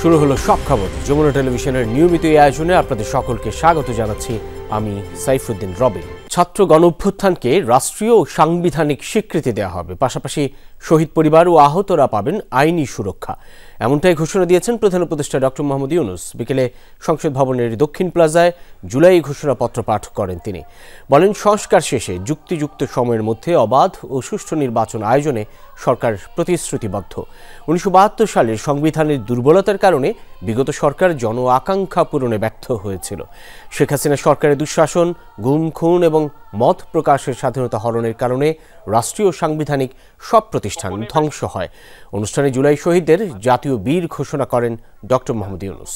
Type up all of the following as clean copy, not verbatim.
শুরু হলো সব খবর। যমুনা টেলিভিশনের নিয়মিত এই আয়োজনে আপনাদের সকলকে স্বাগত জানাচ্ছি আমি সাইফুদ্দিন রবিন। ছাত্র গণঅভ্যুত্থানকে রাষ্ট্রীয় ও সাংবিধানিক স্বীকৃতি দেওয়া হবে, পাশাপাশি শহীদ পরিবার ও আহতরা পাবেন আইনি সুরক্ষা, এমনটাই ঘোষণা দিয়েছেন প্রধান উপদেষ্টা ডক্টর মোহাম্মদ ইউনূস। বিকেলে সংসদ ভবনের দক্ষিণ প্লাজায় জুলাই ঘোষণাপত্র পাঠ করেন তিনি। বলেন, সংস্কার শেষে যুক্তিযুক্ত সময়ের মধ্যে অবাধ ও সুষ্ঠু নির্বাচন আয়োজনে সরকার প্রতিশ্রুতিবদ্ধ। 1972 সালের সংবিধানের দুর্বলতার কারণে বিগত সরকার জন আকাঙ্ক্ষা পূরণে ব্যর্থ হয়েছিল। শেখ হাসিনা সরকারের দুঃশাসন, গুম, খুন এবং মত প্রকাশের স্বাধীনতা হরণের কারণে রাষ্ট্রীয় সাংবিধানিক সব প্রতিষ্ঠান ধ্বংস হয়। অনুষ্ঠানে জুলাই শহীদদের জাতীয় বীর ঘোষণা করেন ডক্টর মোহাম্মদ ইউনূস।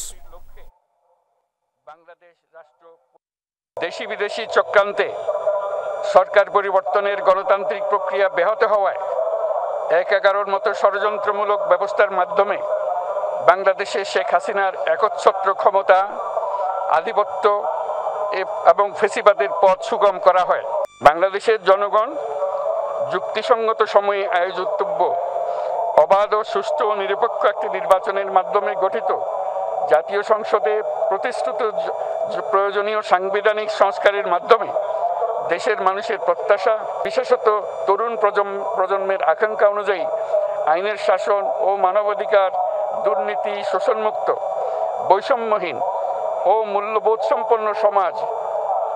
দেশি বিদেশি চক্রান্তে সরকার পরিবর্তনের গণতান্ত্রিক প্রক্রিয়া ব্যাহত হওয়ায় ১/১১ মতো ষড়যন্ত্রমূলক ব্যবস্থার মাধ্যমে বাংলাদেশে শেখ হাসিনার একচ্ছত্র ক্ষমতা, আধিপত্য এবং ফেসিবাদের পথ সুগম করা হয়। বাংলাদেশের জনগণ যুক্তিসঙ্গত সময়ে আয়োজিতব্য অবাধ ও সুষ্ঠু ও নিরপেক্ষ একটি নির্বাচনের মাধ্যমে গঠিত জাতীয় সংসদে প্রতিশ্রুত প্রয়োজনীয় সাংবিধানিক সংস্কারের মাধ্যমে দেশের মানুষের প্রত্যাশা, বিশেষত তরুণ প্রজন্মের আকাঙ্ক্ষা অনুযায়ী আইনের শাসন ও মানবাধিকার, দুর্নীতি, শোষণমুক্ত, বৈষম্যহীন ও মূল্যবোধ সম্পন্ন সমাজ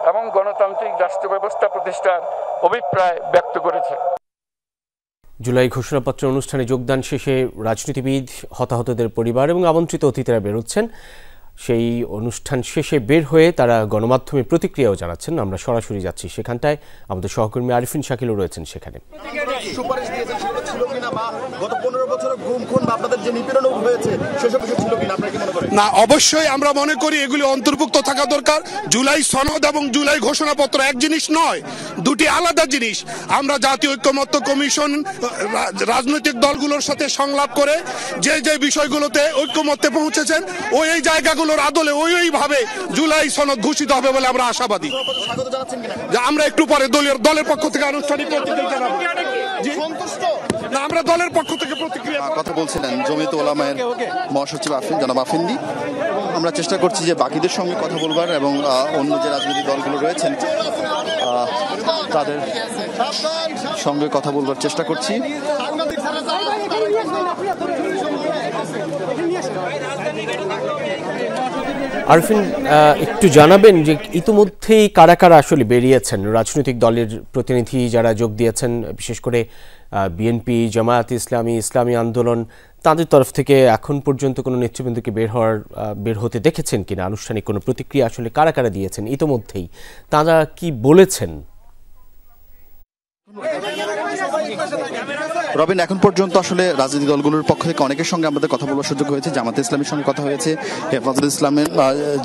এবং গণতান্ত্রিক রাষ্ট্র ব্যবস্থা প্রতিষ্ঠার অভিপ্রায় ব্যক্ত করেছে। জুলাই ঘোষণাপত্র অনুষ্ঠানে যোগদান শেষে রাজনীতিবিদ, হতাহতদের পরিবার এবং আমন্ত্রিত অতিথিরা বেরোচ্ছেন। সেই অনুষ্ঠান শেষে বের হয়ে তারা গণমাধ্যমে প্রতিক্রিয়াও জানাচ্ছেন। আমরা সরাসরি যাচ্ছি সেখানটায়। আমাদের সহকর্মী আরিফিন শাকিলও রয়েছেন সেখানে। না, অবশ্যই আমরা মনে করি এগুলি অন্তর্ভুক্ত থাকা দরকার। জুলাই সনদ এবং জুলাই ঘোষণাপত্র এক জিনিস নয়, দুটি আলাদা জিনিস। আমরা জাতীয় ঐক্যমত্য কমিশন রাজনৈতিক দলগুলোর সাথে সংলাপ করে যে যে বিষয়গুলোতে ঐক্যমত্যে পৌঁছেছেন ওই জায়গাগুলোর আদলে ওইভাবে জুলাই সনদ ঘোষিত হবে বলে আমরা আশাবাদী। আমরা একটু পরে দলের পক্ষ থেকে আনুষ্ঠানিক প্রতিক্রিয়া জানাবো। আমরা দলের পক্ষ থেকে প্রতিক্রিয়া কথা বলছিলেন জমিয়ত উলামায়ের মহাসচিব জনাব আফিন্দি। আমরা চেষ্টা করছি যে বাকিদের সঙ্গে কথা বলবার এবং অন্য যে রাজনৈতিক দলগুলো রয়েছেন তাদের সঙ্গে কথা বলবার চেষ্টা করছি। আরফিন, একটু জানাবেন যে ইতিমধ্যেই কারা কারা আসলে বেরিয়েছেন রাজনৈতিক দলের প্রতিনিধি যারা যোগ দিয়েছেন, বিশেষ করে বিএনপি, জামায়াত ইসলামী, ইসলামী আন্দোলন, তাদের তরফ থেকে এখন পর্যন্ত কোনো নেতৃবৃন্দকে বের হতে দেখেছেন কিনা? আনুষ্ঠানিক কোনো প্রতিক্রিয়া আসলে কারা কারা দিয়েছেন ইতিমধ্যেই, তারা কি বলেছেন? রবিন, এখন পর্যন্ত আসলে রাজনৈতিক দলগুলোর পক্ষ থেকে অনেকের সঙ্গে আমাদের কথা বলার সুযোগ হয়েছে। জামাতে ইসলামের সঙ্গে কথা হয়েছে, হেফাজত ইসলামের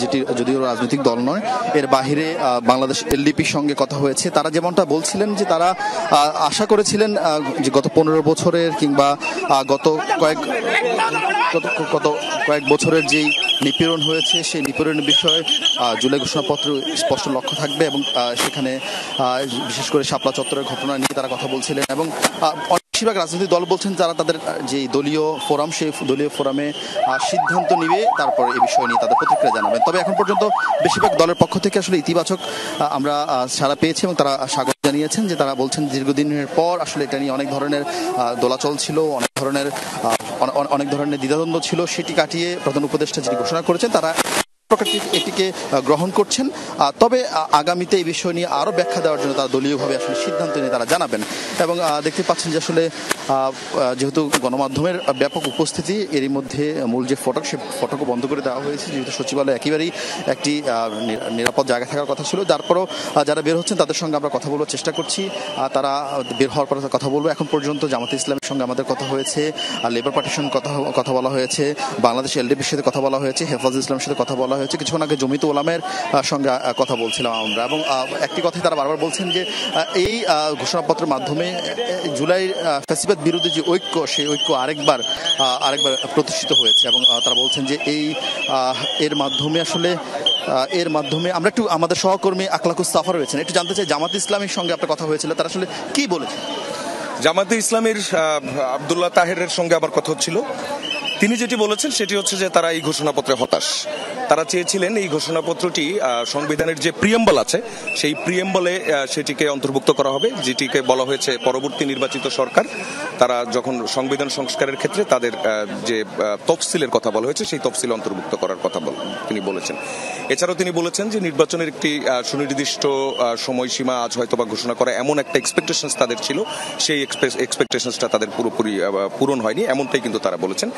যেটি যদিও রাজনৈতিক দল নয়, এর বাহিরে বাংলাদেশ এলডিপির সঙ্গে কথা হয়েছে। তারা যেমনটা বলছিলেন যে তারা আশা করেছিলেন যে গত 15 বছরের কিংবা গত কয়েক বছরের যেই নিপীড়ন হয়েছে সেই নিপীড়নের বিষয়ে জুলাই ঘোষণাপত্র স্পষ্ট লক্ষ্য থাকবে এবং সেখানে বিশেষ করে শাপলা চত্বরের ঘটনা নিয়ে তারা কথা বলছিলেন এবং বেশিরভাগ রাজনৈতিক দল বলছেন যারা তাদের যে দলীয় ফোরাম সেই দলীয় ফোরামে সিদ্ধান্ত নিবে তারপর এই বিষয় নিয়ে তাদের প্রতিক্রিয়া জানাবেন। তবে এখন পর্যন্ত বেশিরভাগ দলের পক্ষ থেকে আসলে ইতিবাচক আমরা সাড়া পেয়েছি এবং তারা স্বাগত জানিয়েছেন। যে তারা বলছেন দীর্ঘদিনের পর আসলে এটা নিয়ে অনেক ধরনের দোলাচল ছিল, অনেক ধরনের দ্বিধাদ্বন্দ্ব ছিল, সেটি কাটিয়ে প্রধান উপদেষ্টা যেটি ঘোষণা করেছেন তারা এটিকে গ্রহণ করছেন। তবে আগামীতে এই বিষয় নিয়ে আরো ব্যাখ্যা দেওয়ার জন্য তারা দলীয়ভাবে আসলে সিদ্ধান্ত নিয়ে তারা জানাবেন। এবং দেখতে পাচ্ছেন যে আসলে যেহেতু গণমাধ্যমের ব্যাপক উপস্থিতি, এরই মধ্যে মূল যে ফটক সে ফটকও বন্ধ করে দেওয়া হয়েছে, যেহেতু সচিবালয় একেবারেই একটি নিরাপদ জায়গা থাকার কথা ছিল। তারপরও যারা বের হচ্ছেন তাদের সঙ্গে আমরা কথা বলার চেষ্টা করছি, তারা বের হওয়ার পর কথা বলবো। এখন পর্যন্ত জামাতে ইসলামের সঙ্গে আমাদের কথা হয়েছে, লেবার পার্টির সঙ্গে কথা বলা হয়েছে, বাংলাদেশ এলডিপির সাথে কথা বলা হয়েছে, হেফাজত ইসলামের সাথে কথা বলা হয়েছে, কিছুক্ষণ আগে জমিয়ত উলামায়ের সঙ্গে কথা বলছিলাম আমরা। এবং একটি কথাই তারা বারবার বলছেন যে এই ঘোষণাপত্রের মাধ্যমে জুলাই ফ্যাসিবাদ বিরোধী যে ঐক্য, সেই ঐক্য আরেকবার প্রতিষ্ঠিত হয়েছে। এবং তারা বলছেন যে এর মাধ্যমে আমরা একটু আমাদের সহকর্মী আখলাকুস সাফা রয়েছেন, একটু জানতে চাই জামাত ইসলামের সঙ্গে আপনার কথা হয়েছিল, তারা আসলে কি বলেছেন? জামাতে ইসলামের আব্দুল্লাহ তাহেরের সঙ্গে আবার কথা হচ্ছিল। তিনি যেটি বলেছেন সেটি হচ্ছে যে তারা এই ঘোষণাপত্রে হতাশ। তারা চেয়েছিলেন এই ঘোষণাপত্রটি সংবিধানের যে প্রিয়েম্বল আছে সেই প্রিয়েম্বলে সেটিকে অন্তর্ভুক্ত করা হবে, যেটিকে বলা হয়েছে পরবর্তী নির্বাচিত সরকার তারা যখন সংবিধান সংস্কারের ক্ষেত্রে তাদের যে তফসিলের কথা বলা হয়েছে সেই তফসিল অন্তর্ভুক্ত করার কথা তিনি বলেছেন। এছাড়াও তিনি বলেছেন যে নির্বাচনের একটি সুনির্দিষ্ট সময়সীমা আজ হয়তো বা ঘোষণা করা এমন একটা এক্সপেকটেশনস তাদের ছিল, সেই এক্সপেকটেশনসটা তাদের পুরোপুরি পূরণ হয়নি, এমনটাই কিন্তু তারা বলেছেন।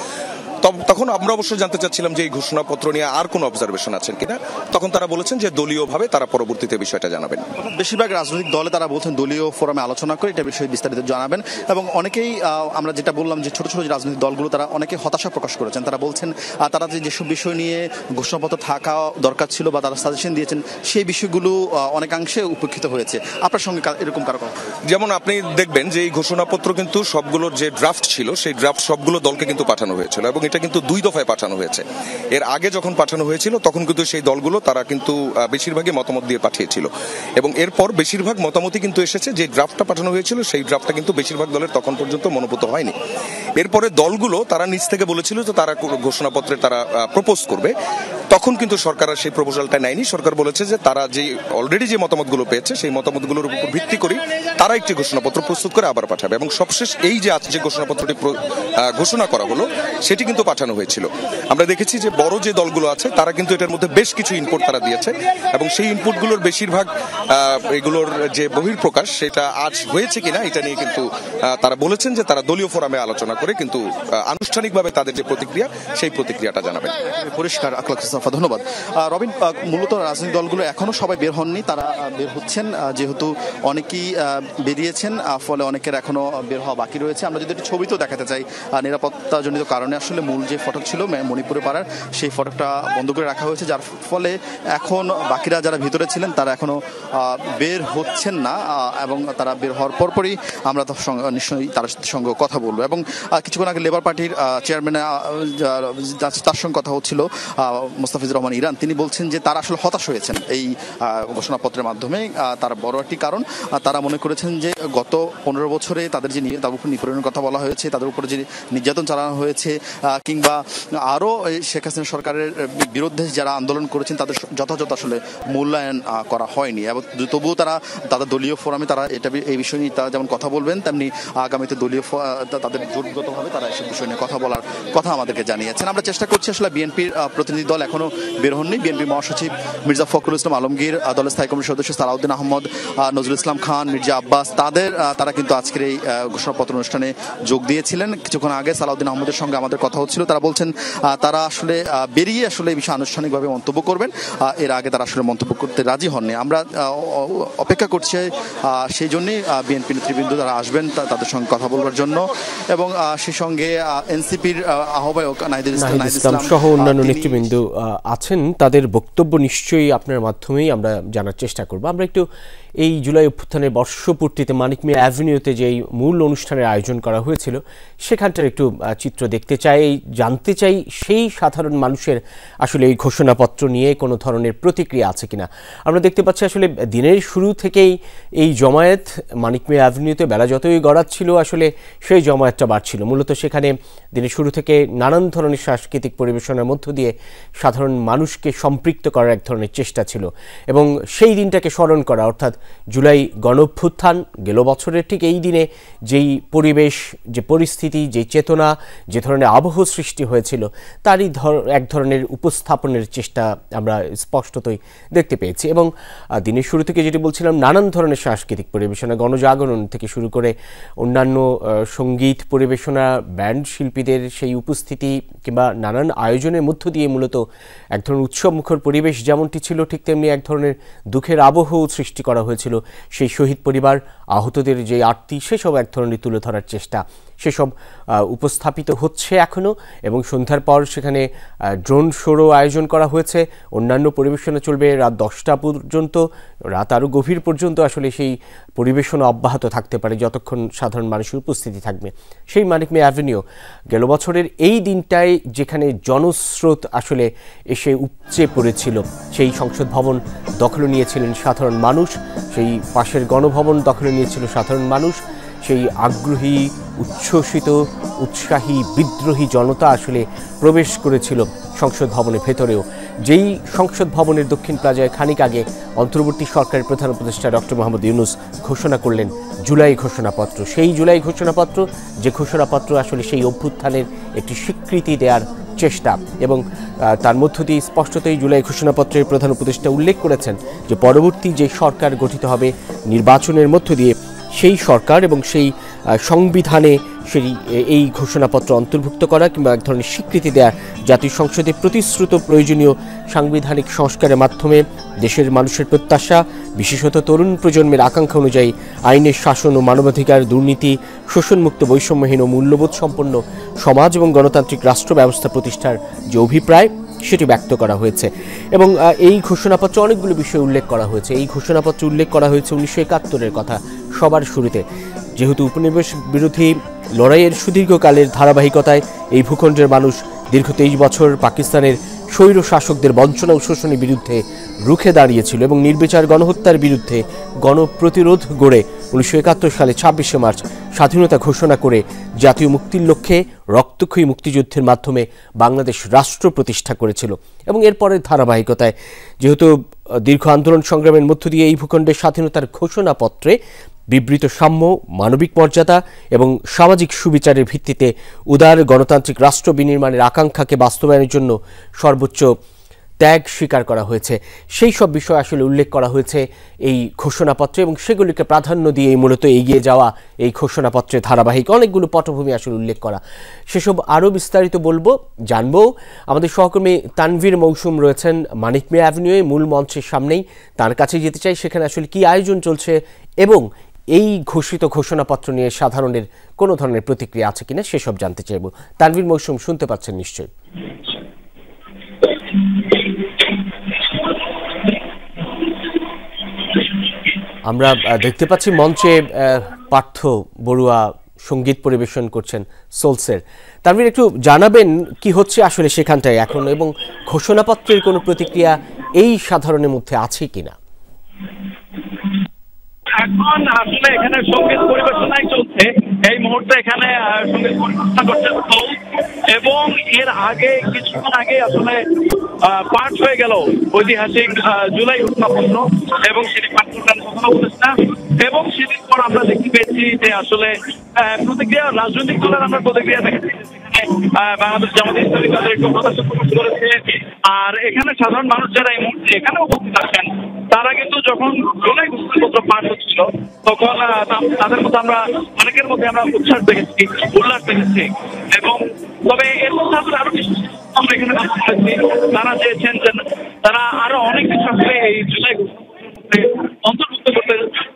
তখন আমরা অবশ্যই জানতে চাচ্ছিলাম যে এই ঘোষণাপত্র নিয়ে আর কোনো অবজারভেশন আছেন কিনা। তখন তারা বলেছেন যে দলীয়ভাবে তারা পরবর্তীতে বিষয়টা জানাবেন। বেশিরভাগ রাজনৈতিক দলে তারা বলছেন দলীয় ফোরামে আলোচনা করে এটা বিষয়ে বিস্তারিত জানাবেন। এবং অনেকেই আমরা যেটা বললাম যে ছোট ছোট রাজনৈতিক দলগুলো তারা অনেকে হতাশা প্রকাশ করেছেন। তারা বলছেন তারা যেসব বিষয় নিয়ে ঘোষণাপত্র থাকা দরকার ছিল বা তারা সাজেশন দিয়েছেন সেই বিষয়গুলো অনেকাংশে উপেক্ষিত হয়েছে। আপনার সঙ্গে এরকম কারো? যেমন আপনি দেখবেন যে এই ঘোষণাপত্র কিন্তু সবগুলোর যে ড্রাফট ছিল সেই ড্রাফট সবগুলো দলকে কিন্তু পাঠানো হয়েছিল এবং এটা কিন্তু 2 দফায় পাঠানো হয়েছে। এর আগে যখন পাঠানো হয়েছিল তখন কিন্তু সেই দলগুলো তারা কিন্তু বেশিরভাগই মতামত দিয়ে পাঠিয়েছিল এবং এরপর বেশিরভাগ মতামতই কিন্তু এসেছে। যে ড্রাফটটা পাঠানো হয়েছিল সেই ড্রাফটটা কিন্তু বেশিরভাগ দলের তখন পর্যন্ত মনোভূত হয়নি। এরপরে দলগুলো তারা নিজ থেকে বলেছিল যে তারা ঘোষণাপত্রে তারা প্রপোজ করবে, তখন কিন্তু সরকার আর সেই প্রপোজালটা নেয়নি। সরকার বলেছে যে তারা যে অলরেডি যে মতামতগুলো পেয়েছে সেই মতামতগুলোর উপর ভিত্তি করে তারা একটি ঘোষণাপত্র প্রস্তুত করে আবার পাঠাবে এবং সবশেষ এই যে আজ যে ঘোষণাপত্রটি ঘোষণা করা হলো সেটি কিন্তু পাঠানো হয়েছিল। আমরা দেখেছি যে বড় যে দলগুলো আছে তারা কিন্তু এটার মধ্যে বেশ কিছু ইনপুট তারা দিয়েছে এবং সেই ইনপুটগুলোর বেশিরভাগ এগুলোর যে বহিঃপ্রকাশ সেটা আজ হয়েছে কিনা এটা নিয়ে কিন্তু তারা বলেছেন যে তারা দলীয় ফোরামে আলোচনা করে কিন্তু আনুষ্ঠানিকভাবে তাদের যে প্রতিক্রিয়া সেই প্রতিক্রিয়াটা জানাবেন। পরিষ্কার। আখলাক মুস্তাফা, ধন্যবাদ। রবিন, মূলত রাজনৈতিক দলগুলো এখনো সবাই বের হননি, তারা বের হচ্ছেন যেহেতু অনেকেই বেরিয়েছেন, ফলে অনেকের এখনো বের হওয়া বাকি রয়েছে। আমরা যদি একটু ছবিতেও দেখাতে চাই, নিরাপত্তাজনিত কারণে আসলে মূল যে ফটক ছিল মণিপুরে পাড়ার সেই ফটকটা বন্ধ করে রাখা হয়েছে, যার ফলে এখন বাকিরা যারা ভিতরে ছিলেন তারা এখনো বের হচ্ছেন না এবং তারা বের হওয়ার পরপরই আমরা নিশ্চয়ই তার সঙ্গে কথা বলবো। এবং কিছুক্ষণ আগে লেবার পার্টির চেয়ারম্যান তার সঙ্গে কথা হচ্ছিল মোস্তাফিজুর রহমান ইরান, তিনি বলছেন যে তারা আসলে হতাশ হয়েছেন এই ঘোষণাপত্রের মাধ্যমে। তার বড় একটি কারণ তারা মনে করেছেন যে গত 15 বছরে তাদের যে তাদের উপর নিপীড়নের কথা বলা হয়েছে, তাদের উপরে যে নির্যাতন চালানো হয়েছে কিংবা আরও শেখ হাসিনা সরকারের বিরুদ্ধে যারা আন্দোলন করেছেন তাদের যথাযথ আসলে মূল্যায়ন করা হয়নি। এবং তবুও তাদের দলীয় ফোরামে তারা এই বিষয় নিয়ে তারা যেমন কথা বলবেন, তেমনি আগামীতে দলীয় তাদের জোটগতভাবে তারা এসব বিষয় নিয়ে কথা বলার কথা আমাদেরকে জানিয়েছেন। আমরা চেষ্টা করছি, আসলে বিএনপির প্রতিনিধি দল এখনো বের হননি। বিএনপি মহাসচিব মির্জা ফখরুল ইসলাম আলমগীর, দলের স্থায়ী কমিটির সদস্য সালাউদ্দিন আহমদ, নজরুল ইসলাম খান, মির্জা আব্বাস, তারা কিন্তু আজকের এই ঘোষণাপত্র অনুষ্ঠানে যোগ দিয়েছিলেন। কিছুক্ষণ আগে সালাউদ্দিন আহমদের সঙ্গে আমাদের কথা হচ্ছিল, তারা বলছেন তারা আসলে বেরিয়ে আসলে এই বিষয়ে আনুষ্ঠানিকভাবে মন্তব্য করবেন, এর আগে তারা আসলে মন্তব্য করতে রাজি হননি। আমরা অপেক্ষা করছি সেই জন্যই বিএনপি নেতৃবৃন্দ তারা আসবেন তাদের সঙ্গে কথা বলবার জন্য। এবং সেই সঙ্গে এনসিপির আহ্বায়ক নাহিদ ইসলাম সহ অন্যান্য নেতৃবৃন্দ আছেন, তাদের বক্তব্য নিশ্চয়ই আপনার মাধ্যমেই আমরা জানার চেষ্টা করব। আমরা একটু এই জুলাই অভ্যুত্থানের বর্ষপূর্তিতে মানিক মিয়া অ্যাভিনিউতে যেই মূল অনুষ্ঠানের আয়োজন করা হয়েছিল সেখানটার একটু চিত্র দেখতে চাই, জানতে চাই সেই সাধারণ মানুষের আসলে এই ঘোষণাপত্র নিয়ে কোনো ধরনের প্রতিক্রিয়া আছে কিনা। আমরা দেখতে পাচ্ছি আসলে দিনের শুরু থেকেই এই জমায়েত মানিক মিয়া অ্যাভিনিউতে বেলা যতই গড়াচ্ছিল আসলে সেই জমায়েতটা বাড়ছিল। মূলত সেখানে দিনের শুরু থেকে নানান ধরনের সাংস্কৃতিক পরিবেশনার মধ্য দিয়ে সাধারণ মানুষকে সম্পৃক্ত করার এক ধরনের চেষ্টা ছিল এবং সেই দিনটাকে স্মরণ করা, অর্থাৎ জুলাই গণঅভ্যুত্থান গেল বছরের ঠিক এই দিনে যেই পরিবেশ, যে পরিস্থিতি, যে চেতনা, যে ধরনের আবহ সৃষ্টি হয়েছিল তারই এক ধরনের উপস্থাপনের চেষ্টা আমরা স্পষ্টতই দেখতে পেয়েছি। এবং দিনের শুরু থেকে যেটি বলছিলাম, নানান ধরনের সাংস্কৃতিক পরিবেশনা, গণজাগরণ থেকে শুরু করে অন্যান্য সঙ্গীত পরিবেশনা, ব্যান্ড শিল্পীদের সেই উপস্থিতি কিংবা নানান আয়োজনের মধ্য দিয়ে মূলত এক ধরনের উৎসবমুখর পরিবেশ যেমনটি ছিল ঠিক তেমনি এক ধরনের দুঃখের আবহ সৃষ্টি করা হয়েছিল। সেই শহীদ পরিবার, আহতদের যে আরতি, সেসব এক ধরনের তুলে ধরার চেষ্টা, সেসব উপস্থাপিত হচ্ছে এখনও। এবং সন্ধ্যার পর সেখানে ড্রোন শোরও আয়োজন করা হয়েছে, অন্যান্য পরিবেশনা চলবে রাত 10টা পর্যন্ত, রাত আরও গভীর পর্যন্ত আসলে সেই পরিবেশনা অব্যাহত থাকতে পারে যতক্ষণ সাধারণ মানুষের উপস্থিতি থাকবে। সেই মানিক মিয়া অ্যাভিনিউ গেল বছরের এই দিনটায় যেখানে জনস্রোত আসলে এসে উপচে পড়েছিল, সেই সংসদ ভবন দখলে নিয়েছিলেন সাধারণ মানুষ, সেই পাশের গণভবন দখলে নিয়েছিল সাধারণ মানুষ, সেই আগ্রহী, উচ্ছ্বসিত, উৎসাহী, বিদ্রোহী জনতা আসলে প্রবেশ করেছিল সংসদ ভবনের ভেতরেও। যেই সংসদ ভবনের দক্ষিণ প্লাজায় খানিক আগে অন্তর্বর্তী সরকারের প্রধান উপদেষ্টা ডক্টর মোহাম্মদ ইউনূস ঘোষণা করলেন জুলাই ঘোষণাপত্র। সেই জুলাই ঘোষণাপত্র, যে ঘোষণাপত্র আসলে সেই অভ্যুত্থানের একটি স্বীকৃতি দেওয়ার চেষ্টা, এবং তার মধ্য দিয়ে স্পষ্টতই জুলাই ঘোষণাপত্রের প্রধান উপদেষ্টা উল্লেখ করেছেন যে পরবর্তী যে সরকার গঠিত হবে নির্বাচনের মধ্য দিয়ে, সেই সরকার এবং সেই সংবিধানে সেই এই ঘোষণাপত্র অন্তর্ভুক্ত করা কিংবা এক ধরনের স্বীকৃতি দেওয়া জাতীয় সংসদে প্রতিশ্রুত প্রয়োজনীয় সাংবিধানিক সংস্কারের মাধ্যমে দেশের মানুষের প্রত্যাশা, বিশেষত তরুণ প্রজন্মের আকাঙ্ক্ষা অনুযায়ী আইনের শাসন ও মানবাধিকার, দুর্নীতি, শোষণমুক্ত, বৈষম্যহীন ও মূল্যবোধ সম্পন্ন সমাজ এবং গণতান্ত্রিক রাষ্ট্র ব্যবস্থা প্রতিষ্ঠার যে অভিপ্রায় সেটি ব্যক্ত করা হয়েছে। এবং এই ঘোষণাপত্রে অনেকগুলো বিষয় উল্লেখ করা হয়েছে। এই ঘোষণাপত্রে উল্লেখ করা হয়েছে 1971-এর কথা সবার শুরুতে, যেহেতু উপনিবেশ বিরোধী লড়াইয়ের সুদীর্ঘকালের ধারাবাহিকতায় এই ভূখণ্ডের মানুষ দীর্ঘ 23 বছর পাকিস্তানের স্বৈর শাসকদের বঞ্চনা ও শোষণের বিরুদ্ধে রুখে দাঁড়িয়েছিল এবং নির্বিচার গণহত্যার বিরুদ্ধে গণপ্রতিরোধ গড়ে 1971 সালে 26শে মার্চ স্বাধীনতা ঘোষণা করে জাতীয় মুক্তির লক্ষ্যে রক্তক্ষয়ী মুক্তিযুদ্ধের মাধ্যমে বাংলাদেশ রাষ্ট্র প্রতিষ্ঠা করেছিল। এবং এরপরের ধারাবাহিকতায় যেহেতু দীর্ঘ আন্দোলন সংগ্রামের মধ্য দিয়ে এই ভূখণ্ডের স্বাধীনতার ঘোষণাপত্রে বিবৃত সাম্য, মানবিক মর্যাদা এবং সামাজিক সুবিচারের ভিত্তিতে উদার গণতান্ত্রিক রাষ্ট্র বিনির্মাণের আকাঙ্ক্ষাকে বাস্তবায়নের জন্য সর্বোচ্চ ত্যাগ স্বীকার করা হয়েছে। সেই সব বিষয় আসলে উল্লেখ করা হয়েছে এই ঘোষণাপত্রে, এবং সেগুলিকে প্রাধান্য দিয়ে মূলত এগিয়ে যাওয়া এই ঘোষণাপত্রে ধারাবাহিক অনেকগুলো পটভূমি আসলে উল্লেখ করা। সেসব আরও বিস্তারিত জানবো। আমাদের সহকর্মী তানভীর মৌসুম রয়েছেন মানিক মিয়া অ্যাভিনিউয়ে মূল মঞ্চের সামনেই, তার কাছে যেতে চাই সেখানে আসলে কি আয়োজন চলছে এবং এই ঘোষিত ঘোষণাপত্র নিয়ে সাধারণের কোনো ধরনের প্রতিক্রিয়া আছে কিনা সেসব জানতে চাইব। তানভীর মৌসুম, শুনতে পাচ্ছেন নিশ্চয়ই? আমরা দেখতে পাচ্ছি মঞ্চে পার্থ বড়ুয়া সঙ্গীত পরিবেশন করছেন সোলসের। তানভীর, একটু জানাবেন কি হচ্ছে আসলে সেখানটায় এখন, এবং ঘোষণাপত্রের কোনো প্রতিক্রিয়া এই সাধারণের মধ্যে আছে কিনা? এখন আসলে এখানে সঙ্গীত পরিবেশনাই চলছে এই মুহূর্তে। এখানে সঙ্গীত পরিবেশনা করছে এবং এর আগে কিছুক্ষণ আগে আসলে পাঠ হয়ে গেল ঐতিহাসিক জুলাই ঘোষণাপত্র, এবং সেটি পাঠ করলেন প্রধান উপদেষ্টা। এবং সেটির পর আমরা দেখতে পেয়েছি যে আসলে প্রতিক্রিয়া, রাজনৈতিক দলের আমরা প্রতিক্রিয়া দেখেছি। বাংলাদেশ জামাত ইসলামী তাদের একটু হতাশা প্রকাশ করেছে। আর এখানে সাধারণ মানুষ যারা এই মুহূর্তে এখানে উপস্থিত আছেন, তারা কিন্তু যখন জুলাই ঘোষণাপত্র পাঠ হচ্ছিল তখন তাদের মধ্যে আমরা অনেকের মধ্যে আমরা উচ্ছ্বাস দেখেছি, উল্লাস দেখেছি। এবং তবে এর মধ্যে আসলে আরো কিছু আমরা এখানে তারা চেয়েছেন যে তারা আরো অনেক কিছু আসলে এই জুলাই ঘোষণাপত্রে অন্তর্ভুক্ত করতে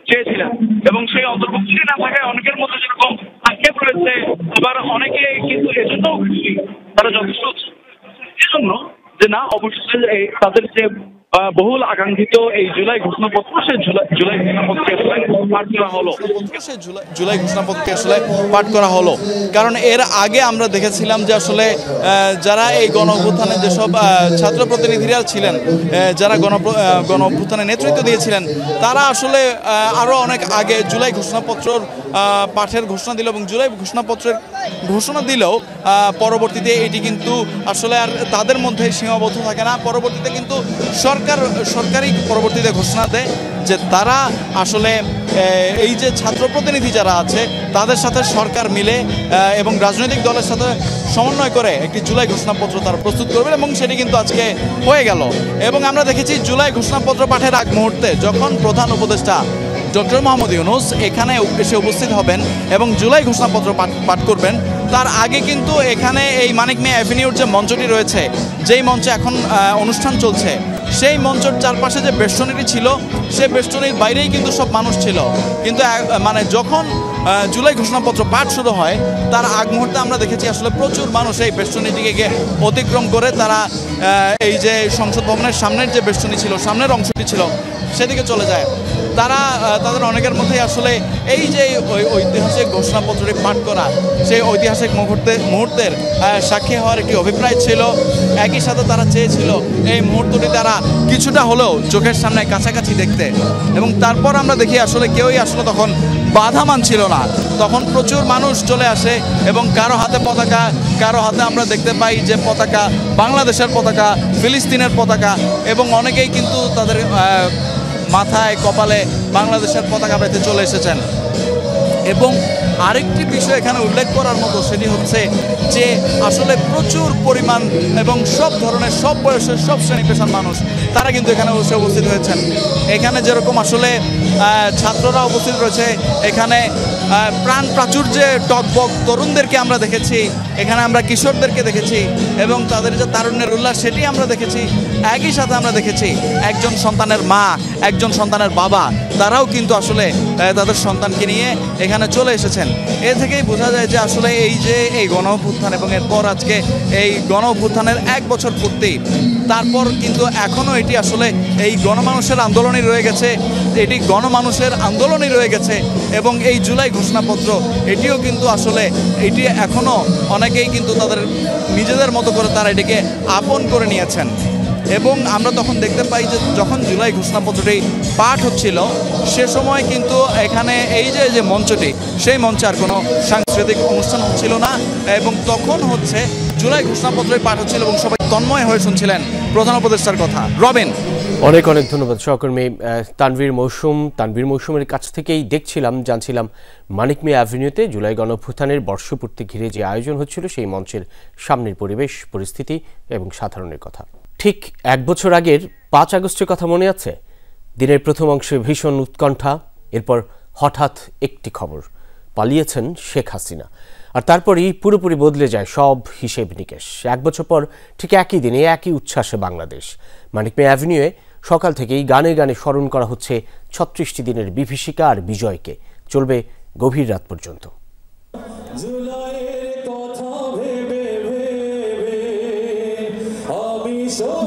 চেয়েছিলেন, এবং সেই অন্তর্ভুক্তি না থাকায় অনেকের মধ্যে যেরকম আক্ষেপ রয়েছে, আবার অনেকে কিন্তু এজন্য তারা যথেষ্ট এজন্য যে না, অবশ্যই তাদের যে বহুল আকাঙ্ক্ষিত এই জুলাই ঘোষণাপত্র, সেই জুলাই ঘোষণাপত্রে পাঠ করা হলো। জুলাই ঘোষণাপত্রে আসলে পাঠ করা হলো, কারণ এর আগে আমরা দেখেছিলাম যে আসলে যারা এই গণ অভ্যুত্থানে যেসব ছাত্র প্রতিনিধিরা ছিলেন, যারা গণ অভ্যুত্থানে নেতৃত্ব দিয়েছিলেন, তারা আসলে আরও অনেক আগে জুলাই ঘোষণাপত্রর পাঠের ঘোষণা দিল, এবং জুলাই ঘোষণাপত্রের ঘোষণা দিলেও পরবর্তীতে এটি কিন্তু আসলে আর তাদের মধ্যে সীমাবদ্ধ থাকে না। পরবর্তীতে কিন্তু সরকারি পরবর্তীতে ঘোষণা দেয় যে তারা আসলে এই যে ছাত্র প্রতিনিধি যারা আছে তাদের সাথে সরকার মিলে এবং রাজনৈতিক দলের সাথে সমন্বয় করে একটি জুলাই ঘোষণাপত্র তারা প্রস্তুত করবেন, এবং সেটি কিন্তু আজকে হয়ে গেল। এবং আমরা দেখেছি জুলাই ঘোষণাপত্র পাঠের আগ মুহূর্তে যখন প্রধান উপদেষ্টা ডক্টর মোহাম্মদ ইউনূস এখানে এসে উপস্থিত হবেন এবং জুলাই ঘোষণাপত্র পাঠ করবেন, তার আগে কিন্তু এখানে এই মানিক মিয়া অ্যাভিনিউর যে মঞ্চটি রয়েছে, যেই মঞ্চে এখন অনুষ্ঠান চলছে, সেই মঞ্চের চারপাশে যে বেষ্টনীটি ছিল, সেই বেষ্টনীর বাইরেই কিন্তু সব মানুষ ছিল। কিন্তু মানে যখন জুলাই ঘোষণাপত্র পাঠ শুরু হয় তার আগ মুহূর্তে আমরা দেখেছি আসলে প্রচুর মানুষ এই বেষ্টনীটিকে অতিক্রম করে তারা এই যে সংসদ ভবনের সামনের যে বেষ্টনী ছিল, সামনের অংশটি ছিল, সেদিকে চলে যায়। তাদের অনেকের মধ্যেই আসলে এই যে ঐতিহাসিক ঘোষণাপত্রটি পাঠ করা, সেই ঐতিহাসিক মুহূর্তের সাক্ষী হওয়ার একটি অভিপ্রায় ছিল। একই সাথে তারা চেয়েছিল এই মুহূর্তটি তারা কিছুটা হলেও চোখের সামনে কাছাকাছি দেখতে। এবং তারপর আমরা দেখি আসলে কেউই আসলে তখন বাধা মানছিল না। তখন প্রচুর মানুষ চলে আসে এবং কারো হাতে পতাকা, কারো হাতে আমরা দেখতে পাই যে পতাকা, বাংলাদেশের পতাকা, ফিলিস্তিনের পতাকা, এবং অনেকেই কিন্তু তাদের মাথায় কপালে বাংলাদেশের পতাকা পেতে চলে এসেছেন। এবং আরেকটি বিষয় এখানে উল্লেখ করার মতো, সেটি হচ্ছে যে আসলে প্রচুর পরিমাণ এবং সব ধরনের, সব বয়সের, সব শ্রেণী পেশার মানুষ তারা কিন্তু এখানে উপস্থিত হয়েছেন। এখানে যেরকম আসলে ছাত্ররা উপস্থিত রয়েছে, এখানে প্রাণ প্রাচুর্যে টকবক তরুণদেরকে আমরা দেখেছি, এখানে আমরা কিশোরদেরকে দেখেছি এবং তাদের যে তারুণ্যের উল্লাস সেটি আমরা দেখেছি। একই সাথে আমরা দেখেছি একজন সন্তানের মা, একজন সন্তানের বাবা, তারাও কিন্তু আসলে তাদের সন্তানকে নিয়ে এখানে চলে এসেছেন। এ থেকেই বোঝা যায় যে আসলে এই যে এই গণ অভ্যুত্থান এবং এরপর আজকে এই গণ অভ্যুত্থানের 1 বছর পূর্তি, তারপর কিন্তু এখনও এটি আসলে এই গণমানুষের আন্দোলনই রয়ে গেছে, এটি গণমানুষের আন্দোলনই রয়ে গেছে। এবং এই জুলাই ঘোষণাপত্র এটিও কিন্তু আসলে এটি এখনও অনেকেই কিন্তু তাদের নিজেদের মতো করে তারা এটিকে আপন করে নিয়েছেন। এবং আমরা তখন দেখতে পাই যে যখন জুলাই ঘোষণাপত্রটি পাঠ হচ্ছিল সে সময় কিন্তু এখানে এই যে মঞ্চটি, সেই মঞ্চে আর কোনো সাংস্কৃতিক অনুষ্ঠান হচ্ছিল না। এবং তখন হচ্ছে জুলাই ঘোষণাপত্রটি পাঠ হচ্ছিল এবং সবাই তন্ময় হয়ে শুনছিলেন প্রধান উপদেষ্টার কথা। রবিন, অনেক অনেক ধন্যবাদ সহকর্মী তানভীর মৌসুমের কাছ থেকেই জানছিলাম মানিক মিয়া অ্যাভিনিউতে জুলাই গণঅভ্যুত্থানের বর্ষপূর্তি ঘিরে যে আয়োজন হচ্ছিল সেই মঞ্চের সামনের পরিবেশ, পরিস্থিতি এবং সাধারণের কথা। ঠিক 1 বছর আগের 5 আগস্টের কথা মনে আছে? দিনের প্রথম অংশে ভীষণ উৎকণ্ঠা, এরপর হঠাৎ একটি খবর, পালিয়েছেন শেখ হাসিনা। আর তারপরই পুরোপুরি বদলে যায় সব হিসেব নিকেশ। 1 বছর পর ঠিক একই দিনে একই উচ্ছ্বাসে বাংলাদেশ। মানিক মিয়া অ্যাভিনিউয়ে সকাল থেকেই গানে গানে স্মরণ করা হচ্ছে 36টি দিনের বিভীষিকা আর বিজয়কে। চলবে গভীর রাত পর্যন্ত।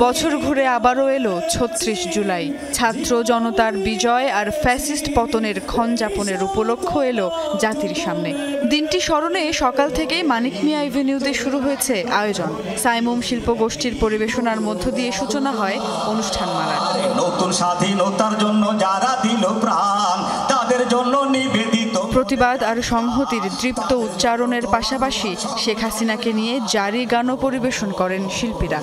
বছর ঘুরে আবারও এলো 36 জুলাই। ছাত্র জনতার বিজয় আর ফ্যাসিস্ট পতনের ক্ষণযাপনের উপলক্ষ এলো জাতির সামনে। দিনটি স্মরণে সকাল থেকে মানিক মিয়া এভিনিউতে শুরু হয়েছে আয়োজন। সাইমুম শিল্পগোষ্ঠীর পরিবেশনার মধ্য দিয়ে সূচনা হয় অনুষ্ঠানমালার। নতুন স্বাধীনতার জন্য যারা দিল প্রাণ, তাদের জন্য নিবেদিত। প্রতিবাদ আর সংহতির দৃপ্ত উচ্চারণের পাশাপাশি শেখ হাসিনাকে নিয়ে জারি গানও পরিবেশন করেন শিল্পীরা।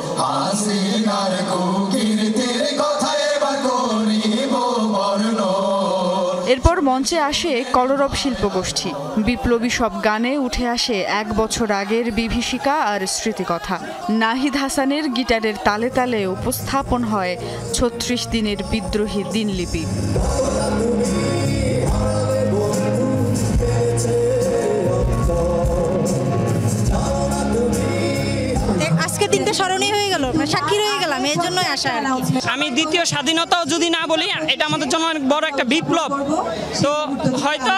এরপর মঞ্চে আসে কলরব শিল্পগোষ্ঠী। বিপ্লবী সব গানে উঠে আসে 1 বছর আগের বিভীষিকা আর স্মৃতিকথা। নাহিদ হাসানের গিটারের তালে তালে উপস্থাপন হয় 36 দিনের বিদ্রোহী দিনলিপি। আজকের দিনটা স্মরণীয় হয়ে গেল, সাক্ষী রয়ে গেলাম, এর জন্যই আসা। আমি দ্বিতীয় স্বাধীনতাও যদি না বলি, এটা আমাদের জন্য অনেক বড় একটা বিপ্লব। তো হয়তো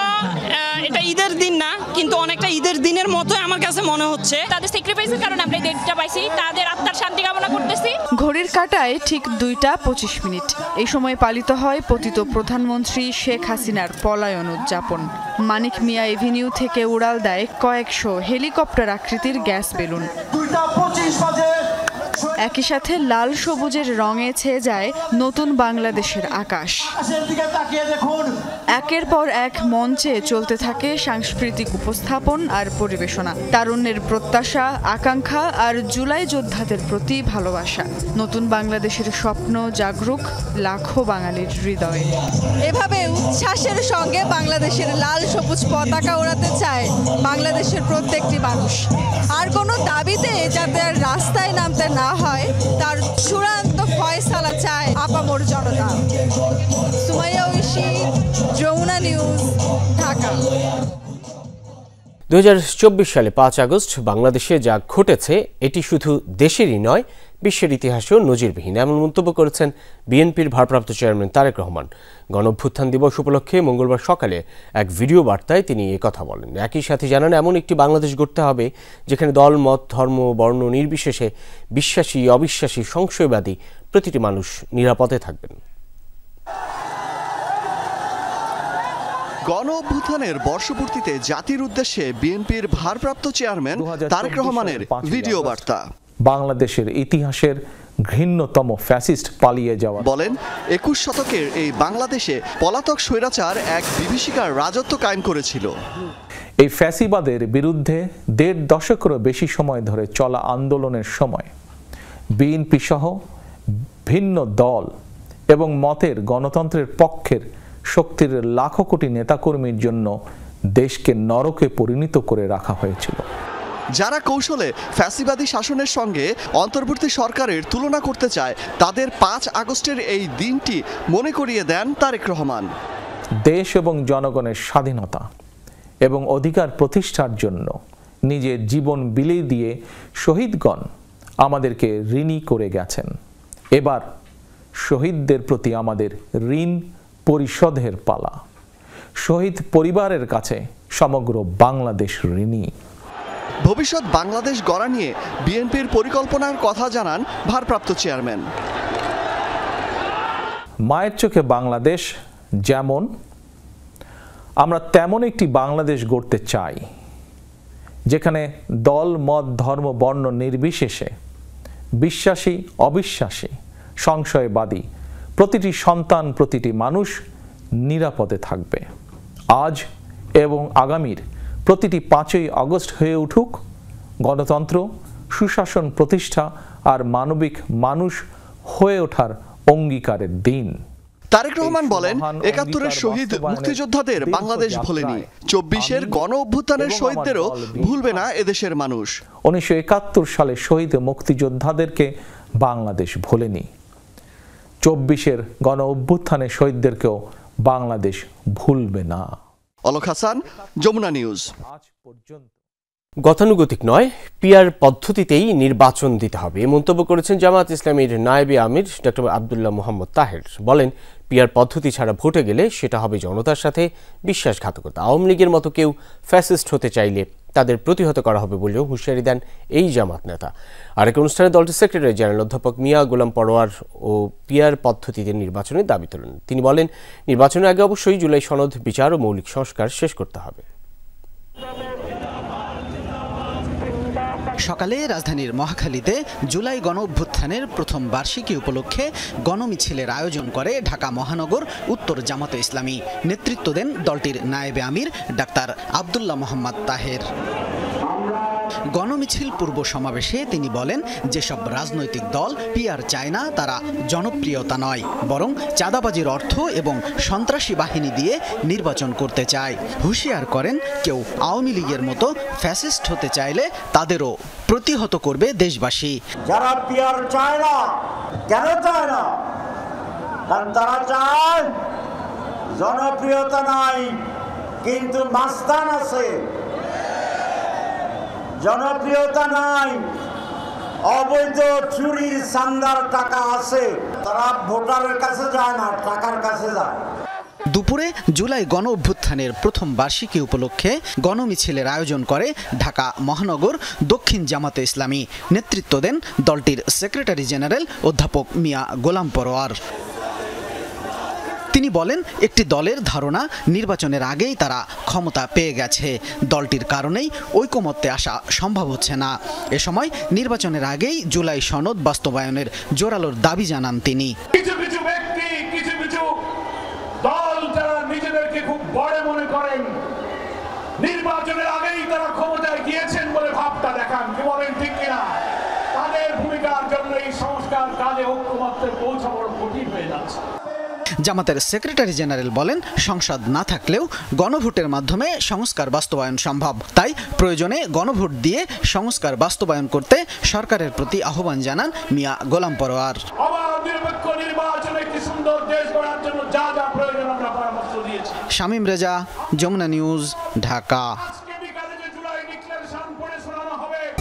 এটা ঈদের দিন না, কিন্তু অনেকটা ঈদের দিনের মতো আমার কাছে মনে হচ্ছে। তাদের স্যাক্রিফাইসের কারণে আমরা এই ডেটটা পাইছি, তাদের আত্মার শান্তি কামনা করতেছি। ঘড়ির কাঁটায় ঠিক 2:25। এই সময় পালিত হয় পতিত প্রধানমন্ত্রী শেখ হাসিনার পলায়ন উদযাপন। মানিক মিয়া এভিনিউ থেকে উড়াল দেয় কয়েকশো হেলিকপ্টার আকৃতির গ্যাস বেলুন। একই সাথে লাল সবুজের রঙে ছেয়ে যায় নতুন বাংলাদেশের আকাশ। একের পর এক মঞ্চে চলতে থাকে সাংস্কৃতিক উপস্থাপন আর পরিবেশনা। তারুণ্যের প্রত্যাশা, আকাঙ্ক্ষা আর জুলাই যোদ্ধাদের প্রতি ভালোবাসা। নতুন বাংলাদেশের স্বপ্ন জাগরুক লাখো বাঙালির হৃদয়ে। এভাবে উচ্ছ্বাসের সঙ্গে বাংলাদেশের লাল সবুজ পতাকা ওড়াতে চায় বাংলাদেশের প্রত্যেকটি মানুষ। আর কোনো দাবিতে যাতে রাস্তায় নামতে না হয় তার চূড়ান্ত ফয়সালা চায় আপামর জনতা। সুমাইয়া ঐশী, যমুনা নিউজ, ঢাকা। 2024 সালে 5 আগস্ট বাংলাদেশে যা ঘটেছে এটি শুধু দেশেরই নয়, বিশ্বের ইতিহাসেও নজিরবিহীন, এমন মন্তব্য করেছেন বিএনপির ভারপ্রাপ্ত চেয়ারম্যান তারেক রহমান। গণঅভ্যুত্থান দিবস উপলক্ষে মঙ্গলবার সকালে এক ভিডিও বার্তায় তিনি একথা বলেন। একই সাথে জানান, এমন একটি বাংলাদেশ গড়তে হবে যেখানে দল, মত, ধর্ম, বর্ণ নির্বিশেষে বিশ্বাসী, অবিশ্বাসী, সংশয়বাদী প্রতিটি মানুষ নিরাপদে থাকবেন। গণ অভ্যুত্থানের বর্ষপূর্তিতে জাতির উদ্দেশ্যে বিএনপির ভারপ্রাপ্ত চেয়ারম্যান তারেক রহমানের ভিডিও বার্তা। বাংলাদেশের ইতিহাসের ঘৃণ্যতম ফ্যাসিস্ট পালিয়ে যাওয়া। বলেন 21 শতকের এই বাংলাদেশে পলাতক স্বৈরাচার এক বিভীষিকার রাজত্ব কায়েম করেছিল। এই ফ্যাসিবাদের বিরুদ্ধে 1.5 দশকেরও বেশি সময় ধরে চলা আন্দোলনের সময় বিএনপি সহ ভিন্ন দল এবং মতের গণতন্ত্রের পক্ষের শক্তির লাখো কোটি নেতাকর্মীর জন্য দেশকে নরকে পরিণত করে রাখা হয়েছিল। যারা কৌশলে ফ্যাসিবাদী শাসনের সঙ্গে অন্তর্বর্তী সরকারের তুলনা করতে চায় তাদের 5 আগস্টের এই দিনটি মনে করিয়ে দেন তারেক রহমান। দেশ এবং জনগণের স্বাধীনতা এবং অধিকার প্রতিষ্ঠার জন্য নিজের জীবন বিলিয়ে দিয়ে শহীদগণ আমাদেরকে ঋণী করে গেছেন। এবার শহীদদের প্রতি আমাদের ঋণ পরিশোধের পালা। শহীদ পরিবারের কাছে সমগ্র বাংলাদেশ ঋণী। ভবিষ্যৎ বাংলাদেশ গড়া নিয়ে বিএনপির পরিকল্পনার কথা জানান ভারপ্রাপ্ত চেয়ারম্যান। মায়ের চোখে বাংলাদেশ যেমন, আমরা তেমন একটি বাংলাদেশ গড়তে চাই যেখানে দল মত ধর্ম বর্ণ নির্বিশেষে বিশ্বাসী অবিশ্বাসী সংশয়বাদী প্রতিটি সন্তান প্রতিটি মানুষ নিরাপদে থাকবে। আজ এবং আগামীর প্রতিটি 5ই আগস্ট হয়ে উঠুক গণতন্ত্র, সুশাসন প্রতিষ্ঠা আর মানবিক মানুষ হয়ে ওঠার অঙ্গীকারের দিন। তারেক রহমান বলেন 71-এর শহীদ মুক্তিযোদ্ধাদের বাংলাদেশ ভোলেনি, 24-এর গণ অভ্যুত্থানের শহীদদেরও ভুলবে না এদেশের মানুষ। 1971 সালে শহীদ মুক্তিযোদ্ধাদেরকে বাংলাদেশ ভোলেনি, 24-এর গণ অভ্যুত্থানের শহীদদেরকেও বাংলাদেশ ভুলবে না। অলক হাসান, যমুনা নিউজ। গতানুগতিক নয়, পিআর পদ্ধতিতেই নির্বাচন দিতে হবে এ মন্তব্য করেছেন জামায়াত ইসলামীর নায়েবে আমির ডক্টর আব্দুল্লাহ মোহাম্মদ তাহের। বলেন, পিআর পদ্ধতি ছাড়া ভোটে গেলে সেটা হবে জনতার সাথে বিশ্বাসঘাতকতা। আওয়ামী লীগের মতো কেউ ফ্যাসিস্ট হতে চাইলে তাদের প্রতিহত করা হবে বলেও হুঁশিয়ারি দেন এই জামাত নেতা। আরেক অনুষ্ঠানে দলটির সেক্রেটারি জেনারেল অধ্যাপক মিয়া গোলাম পরোয়ার ও পিআর পদ্ধতিতে নির্বাচনের দাবি তোলেন। তিনি বলেন, নির্বাচনের আগে অবশ্যই জুলাই সনদ বিচার ও মৌলিক সংস্কার শেষ করতে হবে। সকালে রাজধানীর মহাখালীতে জুলাই গণ অভ্যুত্থানের প্রথম বার্ষিকী উপলক্ষে গণমিছিলের আয়োজন করে ঢাকা মহানগর উত্তর জামাতে ইসলামী। নেতৃত্ব দেন দলটির নায়েবে আমির ডাক্তার আব্দুল্লাহ মোহাম্মদ তাহের। গণমিছিল পূর্ব সমাবেশে তিনি বলেন, যেসব রাজনৈতিক দল পিআর চায় না তারা জনপ্রিয়তা নয়, বরং চাঁদাবাজির অর্থ এবং সন্ত্রাসী বাহিনী দিয়ে নির্বাচন করতে চায়। হুঁশিয়ার করেন, কেউ আওয়ামী লীগের মতো ফ্যাসিস্ট হতে চাইলে তাদেরও প্রতিহত করবে দেশবাসী। যারা পিআর চায় না, কেন চায় না? কারণ তারা চায় জনপ্রিয়তা নাই কিন্তু মাস্তান আছে, জনপ্রিয়তা নাই, অবৈধ চুরির চান্দার টাকা আছে। তারা ভোটারের কাছে যায় না, টাকার কাছে যায়। দুপুরে জুলাই গণ অভ্যুত্থানের প্রথম বার্ষিকী উপলক্ষে গণমিছিলের আয়োজন করে ঢাকা মহানগর দক্ষিণ জামাতে ইসলামী। নেতৃত্ব দেন দলটির সেক্রেটারি জেনারেল অধ্যাপক মিয়া গোলাম পরোয়ার। তিনি বলেন, একটি দলের ধারণা নির্বাচনের আগেই তারা ক্ষমতা পেয়ে গেছে, দলটির কারণেই ঐকমত্যে আসা সম্ভব হচ্ছে না। এ সময় নির্বাচনের আগেই জুলাই সনদ বাস্তবায়নের জোরালোর দাবি জানান তিনি। কিছু কিছু ব্যক্তি, কিছু কিছু দল যারা নিজেদেরকে খুব বড় মনে করেন, নির্বাচনের আগেই তারা ক্ষমতায় গিয়েছেন বলে ভাবটা দেখান, কি বলেন ঠিক কিনা? তাদের ভূমিকার জন্য এই সংস্কার কাজে ঐকমত্যে পৌঁছা বড় কঠিন হয়ে যাচ্ছে। জামাতের সেক্রেটারি জেনারেল বলেন, সংসদ না থাকলেও গণভোটের মাধ্যমে সংস্কার বাস্তবায়ন সম্ভব, তাই প্রয়োজনে গণভোট দিয়ে সংস্কার বাস্তবায়ন করতে সরকারের প্রতি আহ্বান জানান Mia Golam Parwar. Shamim Reza, Jamuna news, Dhaka.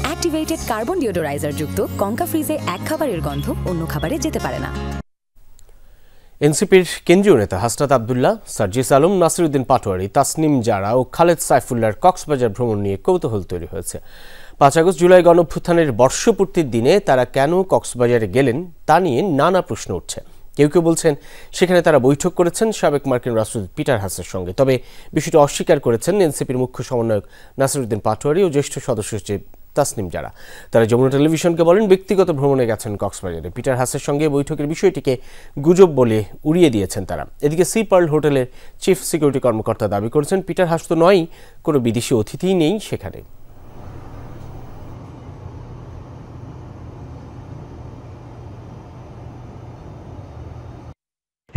Activated carbon deodorizer যুক্ত কঙ্কা ফ্রিজে এক খাবারের গন্ধ অন্য খাবারে যেতে পারে না। এনসিপির কেন্দ্রীয় নেতা হাসনাত আবদুল্লাহ, সার্জিস আলম, নাসিরউদ্দিন পাটোয়ারি, তাসনিম জারা ও খালেদ সাইফুল্লাহর কক্সবাজার ভ্রমণ নিয়ে কৌতূহল তৈরি হয়েছে। 5 আগস্ট জুলাই গণঅভ্যুত্থানের বর্ষপূর্তির দিনে তারা কেন কক্সবাজারে গেলেন তা নিয়ে নানা প্রশ্ন উঠছে। কেউ কেউ বলছেন সেখানে তারা বৈঠক করেছেন সাবেক মার্কিন রাষ্ট্রদূত পিটার হাসের সঙ্গে। তবে বিষয়টি অস্বীকার করেছেন এনসিপির মুখ্য সমন্বয়ক নাসিরউদ্দিন পাটোয়ারি ও জ্যেষ্ঠ সদস্য সচিব তাসনিম জারা। তারা যমুনা টেলিভিশনকে বলেন, ব্যক্তিগত ভ্রমণে গেছেন কক্সবাজারে। পিটার হাসের সঙ্গে বৈঠকের বিষয়টিকে গুজব বলে উড়িয়ে দিয়েছেন তারা। এদিকে সি পার্ল হোটেলের চিফ সিকিউরিটি কর্মকর্তা দাবি করেছেন, পিটার হাস তো নয়, কোনো বিদেশি অতিথিই নেই সেখানে।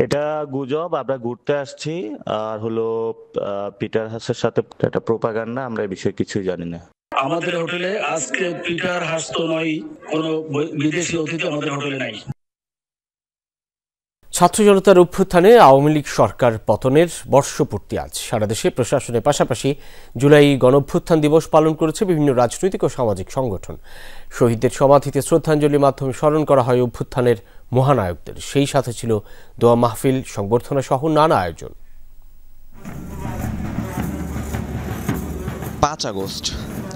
এটা গুজব, আমরা ঘুরতে আসছি, আর হলো পিটার হাসের সাথে একটা প্রোপাগান্ডা, আমরা এই বিষয়ে কিছুই জানি না। আমাদের হোটেলে আজকে পিটার হাস তো নয়, কোনো বিদেশি অতিথি আমাদের হোটেলে নাই। ছাত্র জনতার অভ্যুত্থানে আওয়ামী লীগ সরকার পতনের বর্ষপূর্তি আজ। সারা দেশে প্রশাসনের পাশাপাশি জুলাই গণঅভ্যুত্থান দিবস পালন করেছে বিভিন্ন রাজনৈতিক ও সামাজিক সংগঠন। শহীদদের সমাধিতে শ্রদ্ধাঞ্জলির মাধ্যমে স্মরণ করা হয় অভ্যুত্থানের মহানায়কদের। সেই সাথে ছিল দোয়া মাহফিল, সংবর্ধনা সহ নানা আয়োজন। 5 আগস্ট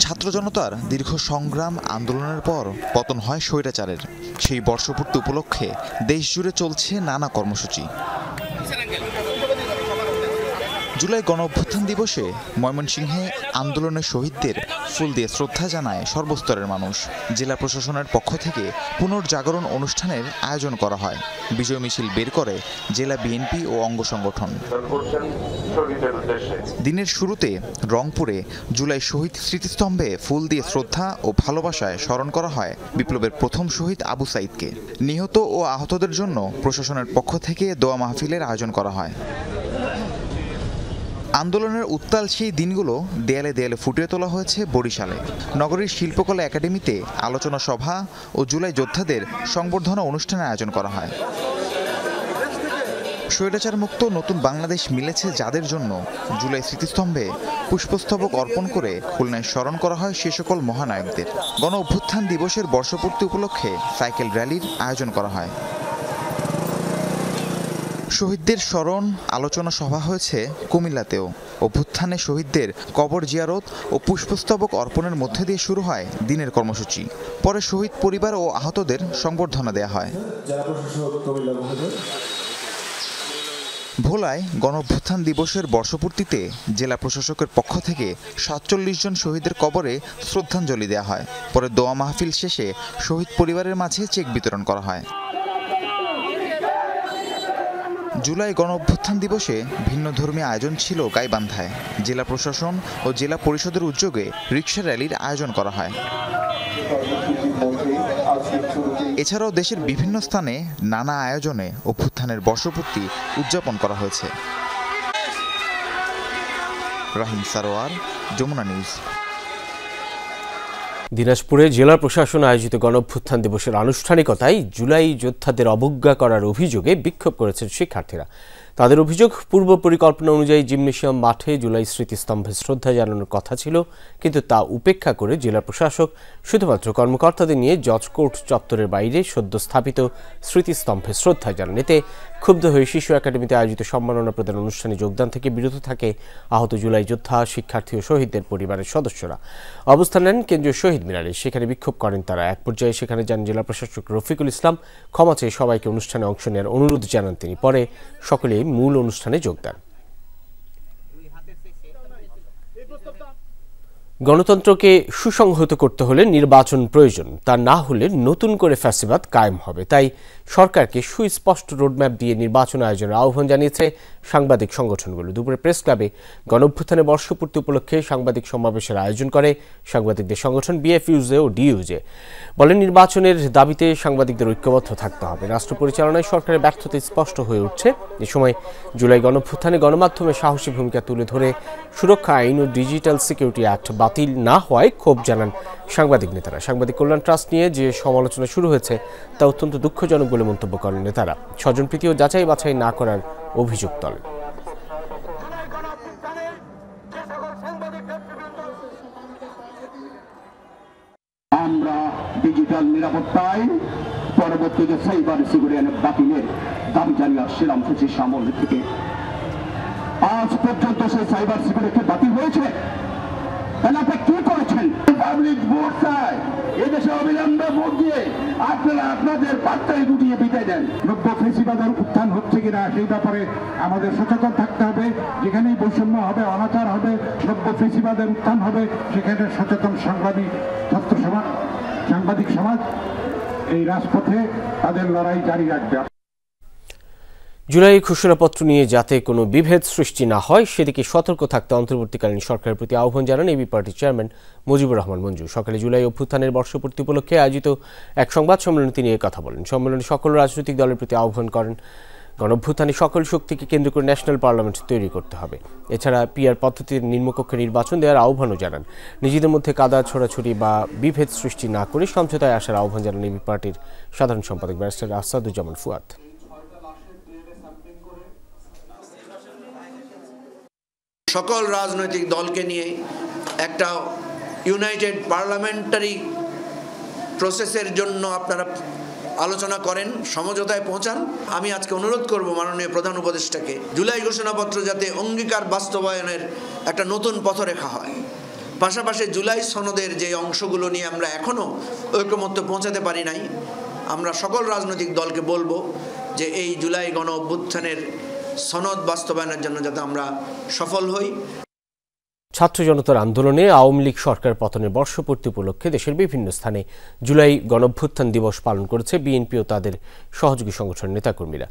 ছাত্র জনতার দীর্ঘ সংগ্রাম আন্দোলনের পর পতন হয় স্বৈরাচারের। সেই বর্ষপূর্তি উপলক্ষে দেশ জুড়ে চলছে নানা কর্মসূচি। জুলাই গণঅভ্যুত্থান দিবসে ময়মনসিংহে আন্দোলনের শহীদদের ফুল দিয়ে শ্রদ্ধা জানায় সর্বস্তরের মানুষ। জেলা প্রশাসনের পক্ষ থেকে পুনর্জাগরণ অনুষ্ঠানের আয়োজন করা হয়। বিজয় মিছিল বের করে জেলা বিএনপি ও অঙ্গ সংগঠন। দিনের শুরুতে রংপুরে জুলাই শহীদ স্মৃতিস্তম্ভে ফুল দিয়ে শ্রদ্ধা ও ভালোবাসায় স্মরণ করা হয় বিপ্লবের প্রথম শহীদ আবু সাইদকে। নিহত ও আহতদের জন্য প্রশাসনের পক্ষ থেকে দোয়া মাহফিলের আয়োজন করা হয়। আন্দোলনের উত্তাল সেই দিনগুলো দেয়ালে দেয়ালে ফুটিয়ে তোলা হয়েছে বরিশালে। নগরীর শিল্পকলা একাডেমিতে আলোচনা সভা ও জুলাই যোদ্ধাদের সংবর্ধনা অনুষ্ঠানের আয়োজন করা হয়। স্বৈরাচার মুক্ত নতুন বাংলাদেশ মিলেছে যাদের জন্য জুলাই স্মৃতিস্তম্ভে পুষ্পস্তবক অর্পণ করে খুলনায় স্মরণ করা হয় সে সকল মহানায়কদের। গণ অভ্যুত্থান দিবসের বর্ষপূর্তি উপলক্ষে সাইকেল র্যালির আয়োজন করা হয়। শহীদদের স্মরণ আলোচনা সভা হয়েছে কুমিল্লাতেও। অভ্যুত্থানে শহীদদের কবর জিয়ারত ও পুষ্পস্তবক অর্পণের মধ্যে দিয়ে শুরু হয় দিনের কর্মসূচি। পরে শহীদ পরিবার ও আহতদের সংবর্ধনা দেয়া হয়। ভোলায় গণঅভ্যুত্থান দিবসের বর্ষপূর্তিতে জেলা প্রশাসকের পক্ষ থেকে 47 জন শহীদের কবরে শ্রদ্ধাঞ্জলি দেয়া হয়। পরে দোয়া মাহফিল শেষে শহীদ পরিবারের মাঝে চেক বিতরণ করা হয়। জুলাই গণঅভ্যুত্থান দিবসে ভিন্ন ধর্মীয় আয়োজন ছিল গাইবান্ধায়। জেলা প্রশাসন ও জেলা পরিষদের উদ্যোগে রিক্সা র্যালির আয়োজন করা হয়। এছাড়াও দেশের বিভিন্ন স্থানে নানা আয়োজনে অভ্যুত্থানের বর্ষপূর্তি উদযাপন করা হয়েছে। রাহিম সারোয়ার, যমুনা নিউজ। দিনাজপুরে জেলা প্রশাসন আয়োজিত গণঅভ্যুত্থান দিবসের আনুষ্ঠানিকতায় জুলাই যোদ্ধাদের অবজ্ঞা করার অভিযোগে বিক্ষোভ করেছেন শিক্ষার্থীরা। তাদের অভিযোগ, পূর্ব পরিকল্পনা অনুযায়ী জিমনেশিয়াম মাঠে জুলাই স্মৃতিস্তম্ভে শ্রদ্ধা জানানোর কথা ছিল, কিন্তু তা উপেক্ষা করে জেলা প্রশাসক শুধুমাত্র কর্মকর্তাদের নিয়ে জজ কোর্ট চত্বরের বাইরে সদ্য স্থাপিত স্মৃতিস্তম্ভে শ্রদ্ধা জানান। এতে ক্ষুব্ধ হয়ে শিশু একাডেমিতে আয়োজিত সম্মাননা প্রদান অনুষ্ঠানে যোগদান থেকে বিরত থাকে আহত জুলাই যোদ্ধা, শিক্ষার্থী ও শহীদদের পরিবারের সদস্যরা। অবস্থান নেন কেন্দ্রীয় শহীদ মিনারে। সেখানে বিক্ষোভ করেন তারা। এক পর্যায়ে সেখানে যান জেলা প্রশাসক রফিকুল ইসলাম। ক্ষমা চেয়ে সবাইকে অনুষ্ঠানে অংশ নেওয়ার অনুরোধ জানান তিনি। পরে সকলে মূল অনুষ্ঠানে যোগ দেন। গণতন্ত্রকে সুসংহত করতে হলে নির্বাচন প্রয়োজন, তা না হলে নতুন করে ফ্যাসিবাদ কায়েম হবে। তাই সরকারকে সুস্পষ্ট রোডম্যাপ দিয়ে নির্বাচন আয়োজনের আহ্বান জানিয়েছে সাংবাদিক সংগঠনগুলো। দুপুরে প্রেস ক্লাবে গণঅভ্যুত্থানের বর্ষপূর্তি উপলক্ষে সাংবাদিক সমাবেশের আয়োজন করে সাংবাদিকদের সংগঠন বিএফইউজে ও ডিইউজে। বলেন, নির্বাচনের দাবিতে সাংবাদিকদের ঐক্যবদ্ধ থাকতে হবে। রাষ্ট্র পরিচালনায় সরকারের ব্যর্থতা স্পষ্ট হয়ে উঠছে। এ সময় জুলাই গণঅভ্যুত্থানে গণমাধ্যমের সাহসী ভূমিকা তুলে ধরে সুরক্ষা আইন ও ডিজিটাল সিকিউরিটি অ্যাক্ট বাতিল না হওয়ায় ক্ষোভ জানান সাংবাদিক নেতারা। সাংবাদিক কল্যাণ ট্রাস্ট নিয়ে যে সমালোচনা শুরু হয়েছে তা অত্যন্ত দুঃখজনক বলে মন্তব্য করেন নেতারা। স্বজনপ্রীতি ও যাচাই বাছাই না করার অভিযোগ তোলেন। আমরা ডিজিটাল নিরাপত্তায় পরবর্তীতে সাইবার সিকিউরিটি বাতিলের দাবি জানিয়ে আসছিলাম ফ্যাসিস্ট আমল থেকে। আজ পর্যন্ত সেই সাইবার সিকিউরিটি বাতিল হয়েছে। কি করেছেন? পাবলিক ভোট চায়, এদেশে অবিলম্বে ভোট দিয়ে আপনারা আপনার ফেসিবাদের পাত্তাই গুটিয়ে বিদায় দেন। নব্য ফেসিবাদের উত্থান হচ্ছে কিনা সেই ব্যাপারে আমাদের সচেতন থাকতে হবে। যেখানেই বৈষম্য হবে, অনাচার হবে, নব্য ফেসিবাদের উত্থান হবে, সেখানে সচেতন সাংবাদিক সমাজ এই রাজপথে তাদের লড়াই জারি রাখবে। জুলাই ঘোষণাপত্র নিয়ে যাতে কোনো বিভেদ সৃষ্টি না হয় সেদিকে সতর্ক থাকতে অন্তর্বর্তীকালীন সরকারের প্রতি আহ্বান জানান এবি পার্টির চেয়ারম্যান মুজিবুর রহমান মঞ্জু। সকালে জুলাই অভ্যুত্থানের বর্ষপূর্তি উপলক্ষে আয়োজিত এক সংবাদ সম্মেলনে তিনি কথা বলেন। সম্মেলনে সকল রাজনৈতিক দলের প্রতি আহ্বান করেন গণঅভ্যুত্থানে সকল শক্তিকে কেন্দ্র করে ন্যাশনাল পার্লামেন্ট তৈরি করতে হবে। এছাড়া পিআর পদ্ধতির নিম্নকক্ষে নির্বাচন দেওয়ার আহ্বানও জানান। নিজেদের মধ্যে কাদা ছোড়াছুড়ি বা বিভেদ সৃষ্টি না করে সমঝোতায় আসার আহ্বান জানান এবি পার্টির সাধারণ সম্পাদক ব্যারিস্টার আসাদুজ্জামান ফুয়াদ। সকল রাজনৈতিক দলকে নিয়ে একটা ইউনাইটেড পার্লামেন্টারি প্রসেসের জন্য আপনারা আলোচনা করেন, সমঝোতায় পৌঁছান। আমি আজকে অনুরোধ করব মাননীয় প্রধান উপদেষ্টাকে জুলাই ঘোষণাপত্র যাতে অঙ্গীকার বাস্তবায়নের একটা নতুন পথরেখা হয়। পাশাপাশি জুলাই সনদের যে অংশগুলো নিয়ে আমরা এখনও ঐকমত্য পৌঁছাতে পারি নাই, আমরা সকল রাজনৈতিক দলকে বলবো যে এই জুলাই গণ অভ্যুত্থানের সনদ বাস্তবায়নের জন্য যাতে আমরা সফল হই। ছাত্র জনতার আন্দোলনে আওয়ামী লীগ সরকার পতনের বর্ষপূর্তি উপলক্ষে দেশের বিভিন্ন স্থানে জুলাই গণঅভ্যুত্থান দিবস পালন করেছে বিএনপি ও তাদের সহযোগী সংগঠনের নেতাকর্মীরা।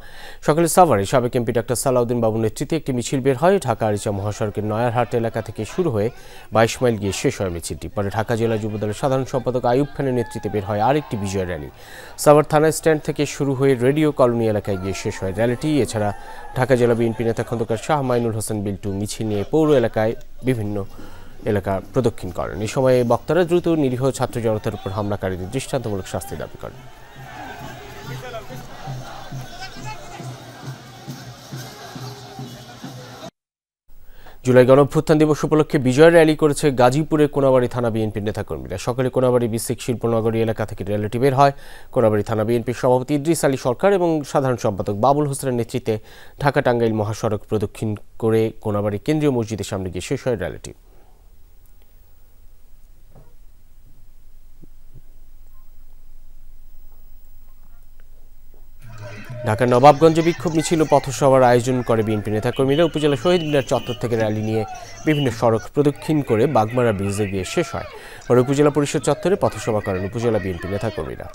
সকালে সাভারে সাবেক এমপি ডক্টর সালাউদ্দিন বাবুর নেতৃত্বে একটি মিছিল বের হয়। ঢাকা আরিচা মহাসড়কের নয়ারহাট এলাকা থেকে শুরু হয়ে 22 মাইল গিয়ে শেষ হয় মিছিলটি। পরে ঢাকা জেলা যুবদলের সাধারণ সম্পাদক আইয়ুব খানের নেতৃত্বে বের হয় আরেকটি বিজয় র্যালি। সাভার থানা স্ট্যান্ড থেকে শুরু হয়ে রেডিও কলোনি এলাকায় গিয়ে শেষ হয় র্যালিটি। এছাড়া ঢাকা জেলা বিএনপি নেতা খন্দকার শাহ মাইনুল হোসেন বিল্টু মিছিল নিয়ে পৌর এলাকায় বিভিন্ন এলাকা প্রদক্ষিণ করেন। এই সময়ে বক্তারা দ্রুত নিরীহ ছাত্র জনতার উপর হামলাকারীদের দৃষ্টান্তমূলক শাস্তি দাবি করেন। জুলাই গণঅভ্যুত্থান দিবস উপলক্ষে বিজয় র্যালি করেছে গাজীপুরের কোনাবাড়ী থানা বিএনপির নেতাকর্মীরা। সকালে কোনাবাড়ী বিসিক শিল্পনগরী এলাকা থেকে র্যালিটি বের হয়। কোনাবাড়ী থানা বিএনপির সভাপতি ইদ্রিস আলী সরকার এবং সাধারণ সম্পাদক বাবুল হোসেনের নেতৃত্বে ঢাকা টাঙ্গাইল মহাসড়ক প্রদক্ষিণ করে কোনাবাড়ী কেন্দ্রীয় মসজিদের সামনে গিয়ে শেষ হয় র্যালিটি। ঢাকার নবাবগঞ্জে বিক্ষোভ মিছিল ও পথসভার আয়োজন করে বিএনপি নেতাকর্মীরা। উপজেলা শহীদ মিনার চত্বর থেকে র্যালি নিয়ে বিভিন্ন সড়ক প্রদক্ষিণ করে বাগমারা ব্রিজে গিয়ে শেষ হয়। পরে উপজেলা পরিষদ চত্বরে পথসভা করেন উপজেলা বিএনপি নেতাকর্মীরা।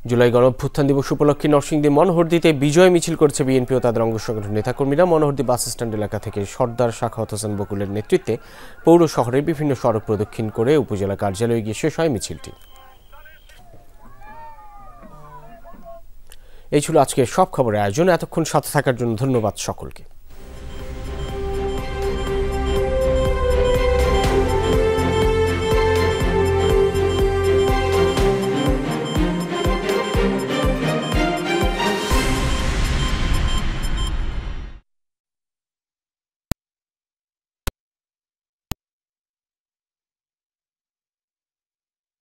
জুলাই গণঅভ্যুত্থান দিবস উপলক্ষে নরসিংদী মনোহরদীতে বিজয় মিছিল করেছে বিএনপি ও তাদের অঙ্গ সংগঠনের নেতাকর্মীরা। মনোহরদী বাস স্ট্যান্ড এলাকা থেকে সর্দার সাখাওয়াত হোসেন বকুলের নেতৃত্বে পৌর শহরের বিভিন্ন সড়ক প্রদক্ষিণ করে উপজেলা কার্যালয়ে গিয়ে শেষ হয় মিছিলটি। এই ছিল আজকের সব খবরের আয়োজন। এতক্ষণ সাথে থাকার জন্য ধন্যবাদ সকলকে।